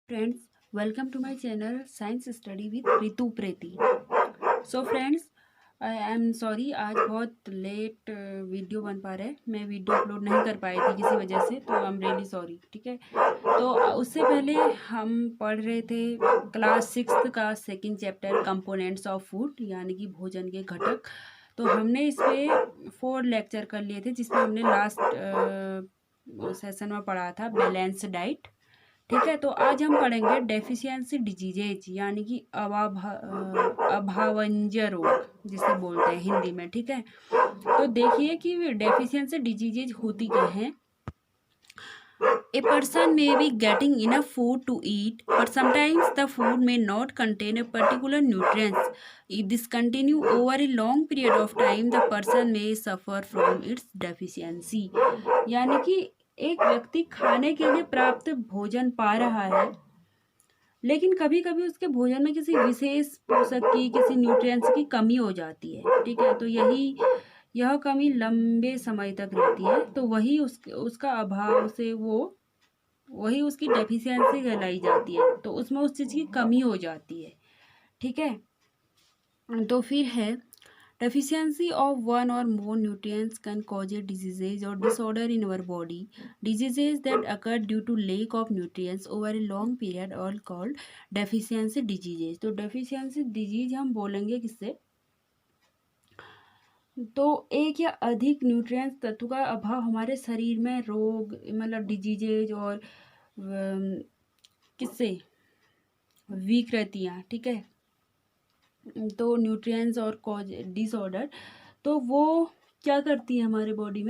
Friends, welcome to my channel Science Study with Ritu Preti. So friends, I am sorry, आज बहुत late video बन पा रहा है। मैं वीडियो अपलोड नहीं कर पाई थी किसी वजह से, तो आई एम रियली सॉरी। ठीक है, तो उससे पहले हम पढ़ रहे थे क्लास 6 का second chapter components of food, यानी कि भोजन के घटक। तो हमने इस पे 4 लेक्चर कर लिए थे, जिसमें हमने लास्ट सेशन में पढ़ा था बैलेंस डाइट। ठीक है, तो आज हम पढ़ेंगे डेफिशिएंसी डिजीजेज, यानी कि अभावंजय रोग जिसे बोलते हैं हिंदी में। ठीक है, तो देखिए कि डेफिशिएंसी डिजीजेज होती क्या है। A person may be getting enough food to eat, but sometimes the food may not contain a particular nutrients. If this continue over a long period of time, the person may suffer from its deficiency. यानी कि एक व्यक्ति खाने के लिए प्राप्त भोजन पा रहा है, लेकिन कभी कभी उसके भोजन में किसी विशेष पोषक की, किसी न्यूट्रिएंट्स की कमी हो जाती है। ठीक है, तो यह कमी लंबे समय तक रहती है, तो वही उसका अभाव से वही उसकी डेफिशिएंसी कहलाई जाती है। तो उसमें उस चीज़ की कमी हो जाती है। ठीक है, तो फिर है deficiency of one or more nutrients can cause a disease or disorder in our body. Diseases that occur due to lack of nutrients over a long period are called deficiency diseases. तो deficiency disease हम बोलेंगे किससे, तो एक या अधिक nutrients तत्व का अभाव हमारे शरीर में रोग, मतलब डिजीजेज, और किससे विकृतियाँ। ठीक है, तो न्यूट्रिएंट्स और कॉज डिसऑर्डर, तो वो क्या करती है हमारे बॉडी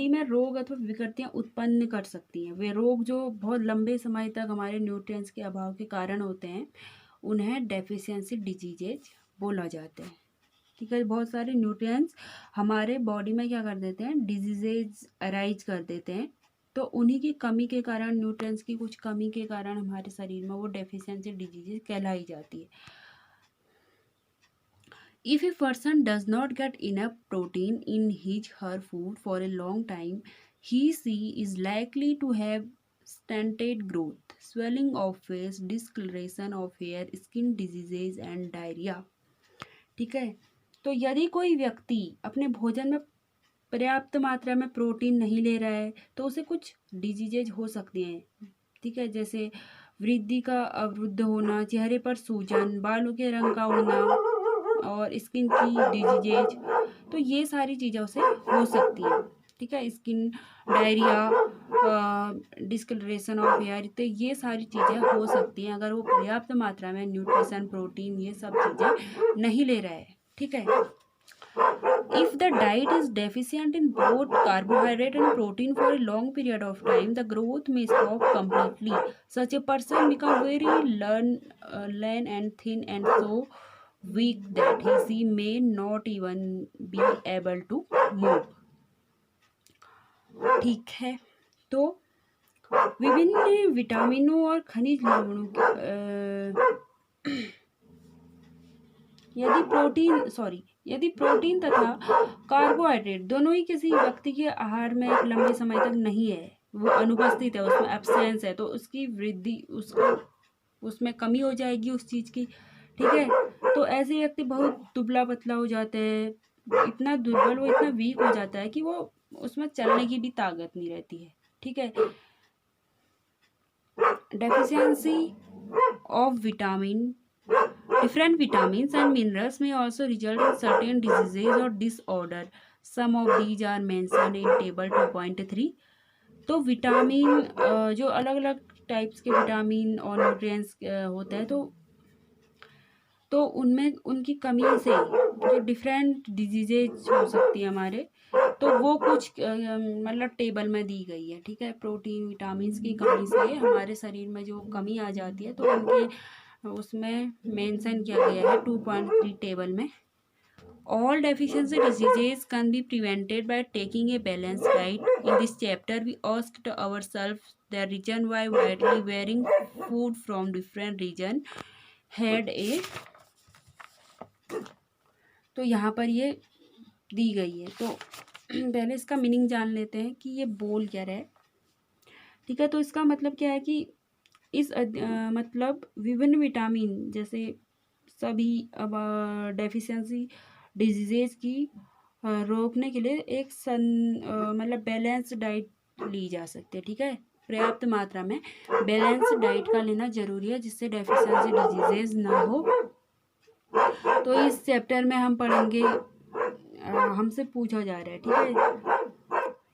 में रोग अथवा विकृतियाँ उत्पन्न कर सकती हैं। वे रोग जो बहुत लंबे समय तक हमारे न्यूट्रिएंट्स के अभाव के कारण होते हैं, उन्हें डेफिशिएंसी डिजीजेज बोला जाता है। ठीक है, बहुत सारे न्यूट्रिएंट्स हमारे बॉडी में क्या कर देते हैं, डिजीजेज अराइज कर देते हैं। तो उन्हीं की कमी के कारण, न्यूट्रिएंट्स की कुछ कमी के कारण हमारे शरीर में वो डेफिशिएंसी डिजीजेज कहलाई जाती है। If a person does not get enough protein in his her food for a long time, she is likely to have stunted growth, swelling of face, discoloration of hair, skin diseases and diarrhea. ठीक है, तो यदि कोई व्यक्ति अपने भोजन में पर्याप्त मात्रा में प्रोटीन नहीं ले रहा है, तो उसे कुछ डिजीजेज हो सकती हैं। ठीक है, जैसे वृद्धि का अवरुद्ध होना, चेहरे पर सूजन, बालों के रंग का उड़ना और स्किन की डिजीजेज, तो ये सारी चीज़ें उसे हो सकती हैं। ठीक है, skin diarrhoea, discolouration of hair, तो ये सारी चीज़ें हो सकती हैं अगर वो पर्याप्त मात्रा में न्यूट्रिशन, प्रोटीन, ये सब चीज़ें नहीं ले रहा है। ठीक है, if the diet is deficient in both carbohydrate and protein for a long period of time, the growth may stop completely. Such a person become very lean and thin and so weak that he may not even be able to move. ठीक है, तो विभिन्न विटामिनों और खनिज लवणों यदि protein तथा carbohydrate दोनों ही किसी व्यक्ति के आहार में एक लंबे समय तक नहीं है, वो अनुपस्थित है, उसमें एब्सेंस है, तो उसकी वृद्धि, उसमें कमी हो जाएगी उस चीज़ की। ठीक है, तो ऐसे व्यक्ति बहुत दुबला पतला हो जाते हैं, इतना दुर्बल, वो इतना वीक हो जाता है कि वो उसमें चलने की भी ताकत नहीं रहती है। ठीक है, deficiency of vitamin, different vitamins and minerals may also result in certain diseases or disorder. Some of these are mentioned in table 2.3. तो विटामिन, जो अलग अलग टाइप्स के विटामिन और न्यूट्रिएंट्स होते हैं, तो उनमें उनकी कमी से जो डिफरेंट डिजीजेज हो सकती है हमारे, तो वो कुछ मतलब टेबल में दी गई है। ठीक है, प्रोटीन, विटामिन की कमी से हमारे शरीर में जो कमी आ जाती है, तो उनके उसमें मेंशन किया गया है 2.3 टेबल में। All deficiency diseases can be prevented by taking a balanced diet. In this chapter, we asked ourselves the reason why widely varying food from different region had a, तो यहाँ पर ये दी गई है। तो पहले इसका मीनिंग जान लेते हैं कि ये बोल क्या रहा है। ठीक है। तो इसका मतलब क्या है कि इस मतलब विभिन्न विटामिन जैसे सभी अब डेफिशिएंसी डिजीजेज की रोकने के लिए एक मतलब बैलेंस डाइट ली जा सकती है। ठीक है, पर्याप्त मात्रा में बैलेंस डाइट का लेना जरूरी है जिससे डेफिशिएंसी डिजीजेज ना हो। तो इस चैप्टर में हम पढ़ेंगे, हमसे पूछा जा रहा है, ठीक है,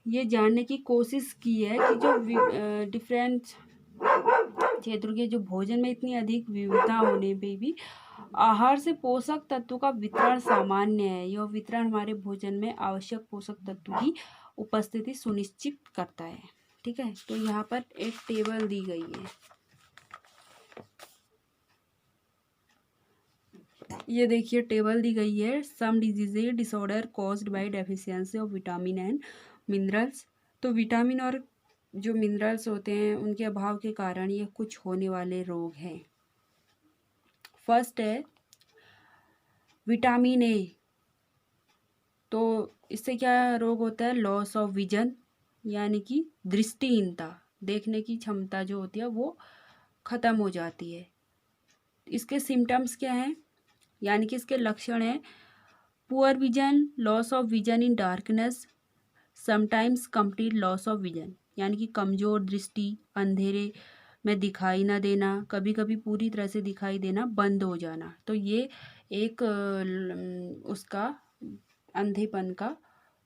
ये जानने की कोशिश की है कि जो डिफरेंट क्षेत्रों के जो भोजन में इतनी अधिक विविधता होने पे भी आहार से पोषक तत्वों का वितरण सामान्य है। यह वितरण हमारे भोजन में आवश्यक पोषक तत्वों की उपस्थिति सुनिश्चित करता है। ठीक है, तो यहाँ पर एक टेबल दी गई है, ये देखिए टेबल दी गई है। Some disease disorder caused by deficiency of vitamin and minerals. तो विटामिन और जो मिनरल्स होते हैं उनके अभाव के कारण ये कुछ होने वाले रोग हैं। फर्स्ट है विटामिन ए, तो इससे क्या रोग होता है, लॉस ऑफ विजन, यानी कि दृष्टिहीनता, देखने की क्षमता जो होती है वो खत्म हो जाती है। इसके सिम्टम्स क्या हैं, यानी कि इसके लक्षण हैं poor vision, loss of vision in darkness, sometimes complete loss of vision, यानी कि कमजोर दृष्टि, अंधेरे में दिखाई ना देना, कभी कभी पूरी तरह से दिखाई देना बंद हो जाना। तो ये एक उसका अंधेपन का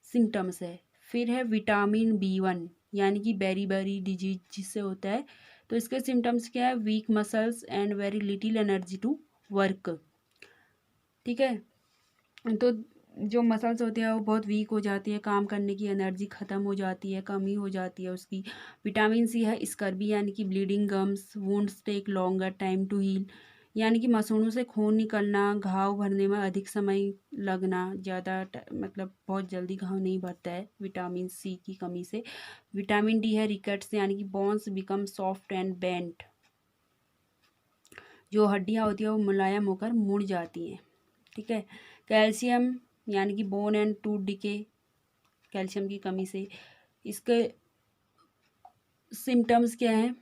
सिम्टम्स है। फिर है विटामिन B1, यानी कि बेरी डिजीज जिससे होता है। तो इसके सिम्टम्स क्या है, weak muscles and very little energy to work. ठीक है, तो जो मसल्स होते हैं वो बहुत वीक हो जाती है, काम करने की एनर्जी ख़त्म हो जाती है, कमी हो जाती है उसकी। विटामिन सी है स्कर्बी, यानी कि bleeding gums, wounds take longer time to heal, यानी कि मसूड़ों से खून निकलना, घाव भरने में अधिक समय लगना, ज़्यादा मतलब बहुत जल्दी घाव नहीं भरता है विटामिन सी की कमी से। विटामिन डी है रिकेट्स, यानी कि bones become soft and bent, जो हड्डियाँ होती है वो मुलायम होकर मुड़ जाती हैं। ठीक है, कैल्शियम, यानी कि bone and tooth decay, calcium की कमी से। इसके सिम्टम्स क्या हैं,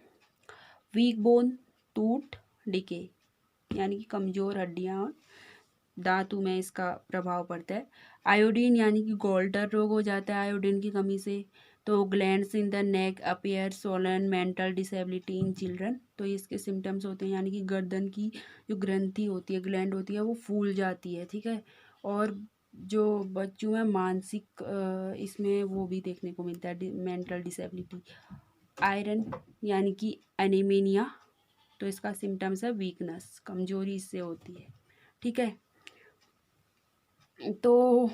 वीक बोन, टूथ डिके, यानी कि कमज़ोर हड्डियाँ और दांतों में इसका प्रभाव पड़ता है। आयोडीन, यानी कि गोल्डर रोग हो जाता है आयोडीन की कमी से। तो glands in the neck appear Solan, mental disability in children, तो इसके सिम्टम्स होते हैं, यानी कि गर्दन की जो ग्रंथि होती है, ग्लैंड होती है, वो फूल जाती है। ठीक है, और जो बच्चों में मानसिक इसमें वो भी देखने को मिलता है, मेंटल डिसेबिलिटी। आयरन, यानी कि एनीमिया, तो इसका सिम्टम्स है वीकनेस, कमजोरी इससे होती है। ठीक है, तो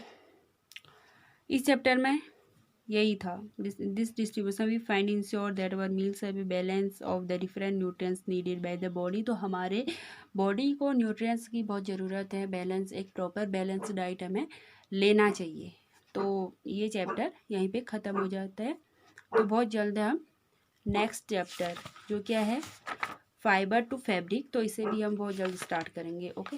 इस चैप्टर में यही था। This distribution we find ensure that our meals have a balance of the different nutrients needed by the body. तो हमारे बॉडी को न्यूट्रिएंट्स की बहुत ज़रूरत है, बैलेंस, एक प्रॉपर बैलेंस डाइट हमें लेना चाहिए। तो ये चैप्टर यहीं पे ख़त्म हो जाता है। तो बहुत जल्द हम नेक्स्ट चैप्टर जो क्या है फाइबर टू फैब्रिक, तो इसे भी हम बहुत जल्द स्टार्ट करेंगे। ओके।